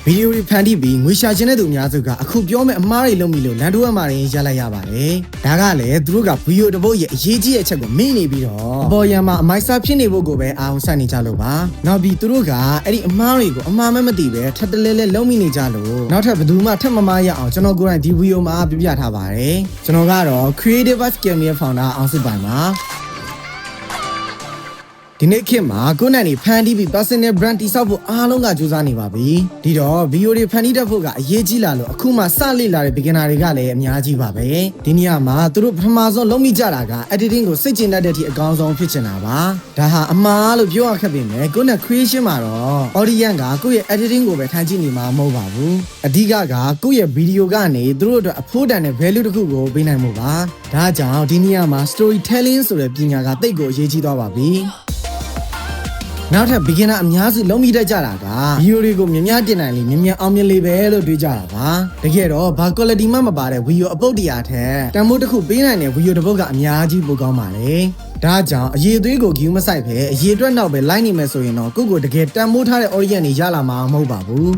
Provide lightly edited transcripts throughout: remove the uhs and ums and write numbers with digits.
ဗီဒီယိုတွေဖန်တီးပြီးငွေရှာချင်တဲ့သူအများစုကအခုပြောမဲ့အမားတွေလုပ်မိလို့လန်တိုးအမားတွေရလိုက်ရပါတယ်။ဒါကလည်းသူတို့ကဗီဒီယိုတစ်ပုတ်ရဲ့အရေးကြီးတဲ့အချက်ကိုမေ့နေပြီးတော့အပေါ်ရံမှာအမိုက်စာဖြစ်နေဖို့ကိုပဲအာရုံစိုက်နေကြလို့ပါ။နောက်ပြီးသူတို့ကအဲ့ဒီအမားတွေကိုအမားမသိပဲထပ်တလဲလဲလုံးမိနေကြလို့နောက်ထပ်ဘယ်သူမှထပ်မမားရအောင်ကျွန်တော်ကိုယ်တိုင်ဒီဗီဒီယိုမှာပြပြထားပါတယ်။ကျွန်တော်ကတော့ Creative Academy Founder အောင်စစ်ပိုင်ပါဒီနေ့ခေတ်မှာကိုယ့်နဲ့နေဖန်တီးပြီး personal brand တိစောက်ဖို့အားလုံးကကြိုးစားနေပါပြီ။ဒီတော့ဗီဒီယိုတွေဖန်တီးတတ်ဖို့ကအရေးကြီးလာလို့အခုမှစလေ့လာတဲ့ beginner တွေကလည်းအများကြီးပါပဲ။ဒီနေရာမှာသူတို့ပထမဆုံးလုပ်မိကြတာက editing ကိုစိတ်ကျဉ်တတ်တဲ့အထိအကောင်းဆုံးဖြစ်ချင်တာပါ။ဒါဟာအမှားလို့ပြောရခက်ပေမဲ့ကိုယ့်နဲ့ creation မှာတော့ audience ကကိုယ့်ရဲ့ editing ကိုပဲထမ်းကြည့်နေမှာမဟုတ်ပါဘူး။အဓိကကကိုယ့်ရဲ့ဗီဒီယိုကနေသူတို့အတွက်အဖို့တန်တဲ့ value တစ်ခုကိုပေးနိုင်မှုပါ။ဒါကြောင့်ဒီနေရာမှာ storytelling ဆိုတဲ့ပညာကတိတ်ကိုအရေးကြီးသွားပါပြီ။နောက်ထပ် beginner အများစုလုံးမိတတ်ကြတာကဗီဒီယိုတွေကိုမြင်များတင်နိုင်လေမြင်များအောင်မြင်လေပဲလို့တွေးကြတာပါတကယ်တော့ဘာ quality မှမပါတဲ့ဗီဒီယိုအပုတ်တရားထက်တန်ဖိုးတစ်ခုပေးနိုင်တဲ့ဗီဒီယိုတစ်ပုတ်ကအများကြီးပိုကောင်းပါလေဒါကြောင့်အရေးသွေးကိုဂယူးမဆိုင်ပဲအရေးအတွက်နောက်ပဲလိုက်နေမယ်ဆိုရင်တော့ကိုယ့်ကိုတကယ်တန်ဖိုးထားတဲ့ audience တွေရလာမှာမဟုတ်ပါဘူး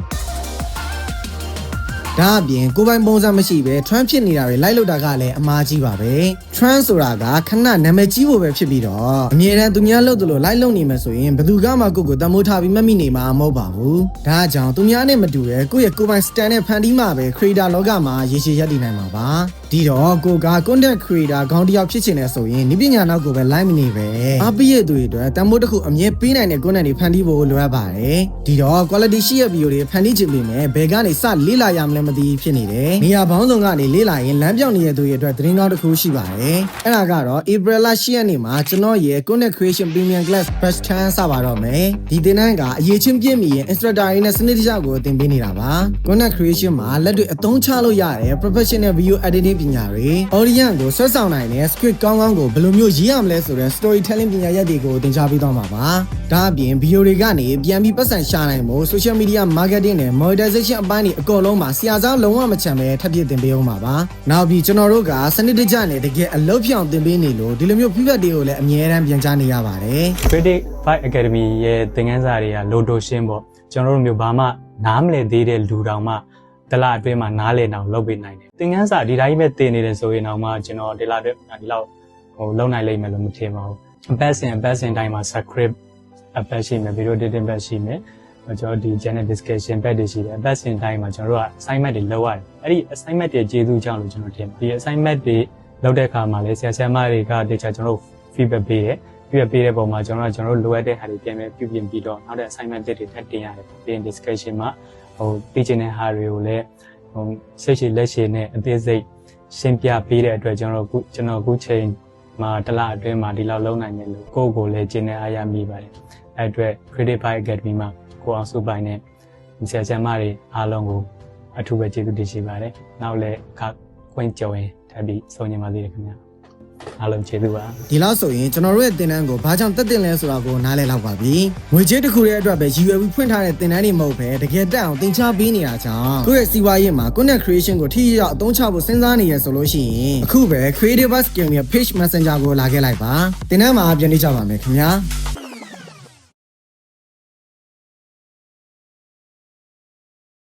ဒါအပြင်ကိုယ်ပိုင်ပုံစံမရှိပဲ trend ဖြစ်နေတာတွေလိုက်လို့တာကလည်းအမှားကြီးပါပဲ trend ဆိုတာကခဏနာမည်ကြီးဖို့ပဲဖြစ်ပြီးတော့အမြဲတမ်းသူများလုပ်တယ်လို့လိုက်လုပ်နေမှဆိုရင်ဘယ်သူကမှကိုယ့်ကိုတန်ဖိုးထားပြီးမမိနေမှာမဟုတ်ပါဘူးဒါကြောင့်သူများနဲ့မတူတဲ့ကိုယ့်ရဲ့ကိုယ်ပိုင် stand နဲ့ဖန်တီးမှပဲ creator လောကမှာရေရှည်ရပ်တည်နိုင်မှာပါဒီတော့ကိုက content creator ခေါင်းတစ်ယောက်ဖြစ်ချင်တယ်ဆိုရင်ဒီပညာနောက်ကိုပဲ like မနေပဲအားပြည့်သူတွေအတွက်တန်ဖိုးတစ်ခုအမြဲပေးနိုင်တဲ့ content တွေဖန်တီးဖို့လိုအပ်ပါတယ်ဒီတော့ quality ရှိတဲ့ video တွေဖန်တီးချင်ပေမဲ့ဘယ်ကနေစလေ့လာရမလဲမသိဖြစ်နေတယ်နေရာပေါင်းစုံကနေလေ့လာရင်လမ်းပြောင်းနေတဲ့သူတွေအတွက်သတင်းကောင်းတစ်ခုရှိပါတယ်အဲ့ဒါကတော့ April လ 10 ရက်နေ့မှာကျွန်တော်ရဲ့ content creation premium class batch 10စပါတော့မယ်ဒီသင်တန်းကအရေးချင်းပြည့်မီရဲ့ instructor တွေနဲ့စနစ်တကျကိုသင်ပေးနေတာပါ content creation မှာလက်တွေ့အသုံးချလို့ရတဲ့ professional video editing ပညာတွေ audience ကိုဆွဲဆောင်နိုင်တဲ့ script ကောင်းကောင်းကိုဘယ်လိုမျိုးရေးရမလဲဆိုတဲ့ storytelling ပညာရပ်တွေကိုသင်ကြားပေးသွားမှာပါဒါအပြင် video တွေကနေပြန်ပြီးပတ်စံရှာနိုင်ဖို့ social media marketing နဲ့ monetization အပိုင်းတွေအကုန်လုံးမှာဆရာစားလုံးဝမချမ်းပဲထပ်ပြသင်ပေးအောင်ပါပါနောက်ပြီးကျွန်တော်တို့ကစနစ်တကျနဲ့တကယ်အလုပ်ဖြစ်အောင်သင်ပေးနေလို့ဒီလိုမျိုး feedback တွေကိုလည်းအမြဲတမ်းပြန်ကြားနေရပါတယ် Creative Academy ရဲ့သင်ခန်းစာတွေကလိုတိုရှင်းပေါ့ကျွန်တော်တို့မျိုးဘာမှနားမလည်သေးတဲ့လူတောင်မှတလအတွင်းမှာနားလည်အောင်လုပ်ပေးနိုင်တယ်သင်ခန်းစာဒီတိုင်းပဲသင်နေတယ်ဆိုရင်တော့မှကျွန်တော်ဒီလအတွင်းဒီလောက်လုံနိုင်လိမ့်မယ်လို့မထင်ပါဘူးအပတ်စဉ်တိုင်းမှာ script အပတ်ရှိမယ် video editing ပတ်ရှိမယ်ကျွန်တော်ဒီ channel discussion ပတ်တွေရှိတယ်အပတ်စဉ်တိုင်းမှာကျွန်တော်တို့က assignment တွေလုပ်ရတယ်အဲ့ဒီ assignment တွေကျေးဇူးကြောင့်လို့ကျွန်တော်ထင်ပါတယ်ဒီ assignment တွေလုပ်တဲ့အခါမှာလည်းဆရာမတွေကတခြားကျွန်တော်တို့ feedback ပေးတယ်ပေးတဲ့ပုံမှာကျွန်တော်တို့လိုအပ်တဲ့ဟာတွေပြန်ပြုပြင်ပြီးတော့နောက်တဲ့ assignment တွေထပ်တင်ရတယ်ပြီးရင် discussion မှာသိချင်တဲ့ဟာတွေကိုလည်းစိတ်ရှိလက်ရှိနဲ့အသေးစိတ်ရှင်းပြပေးတဲ့အတွက်ကျွန်တော်အခုချိန်မှာတစ်လအတွင်းမှာဒီလောက်လုံးနိုင်တယ်လို့ကိုယ့်ကိုယ်လည်းကျင့်နေအားရမိပါတယ်အဲ့အတွက် Creative Academy မှာကိုအောင်စုပိုင်နဲ့ဆရာမတွေအားလုံးကိုအထူးပဲကျေးဇူးတင်ရှိပါတယ်နောက်လည်းအခခွင့်ကြုံရင်ထပ်ပြီးဆုံးညင်ပါသေးတယ်ခင်ဗျာအားလုံးကျေးဇူးပါဒီလောက်ဆိုရင်ကျွန်တော်တို့ရဲ့သင်တန်းကိုဘာကြောင့်တက်တင်လဲဆိုတာကိုနားလည်လောက်ပါပြီငွေကြေးတစ်ခုရဲ့အတွက်ပဲရည်ရွယ်ပြီးဖွင့်ထားတဲ့သင်တန်းတွေမဟုတ်ပဲတကယ်တက်အောင်သင်ချပေးနေတာကြောင့်ကိုယ့်ရဲ့စီးပွားရေးမှာ content creation ကိုထိရောက်အသုံးချဖို့စဉ်းစားနေရဆိုလို့ရှိရင်အခုပဲ Creative Academy page messenger ကိုလာခဲ့လိုက်ပါသင်တန်းမှာပြန်နေကြပါမယ်ခင်ဗျာ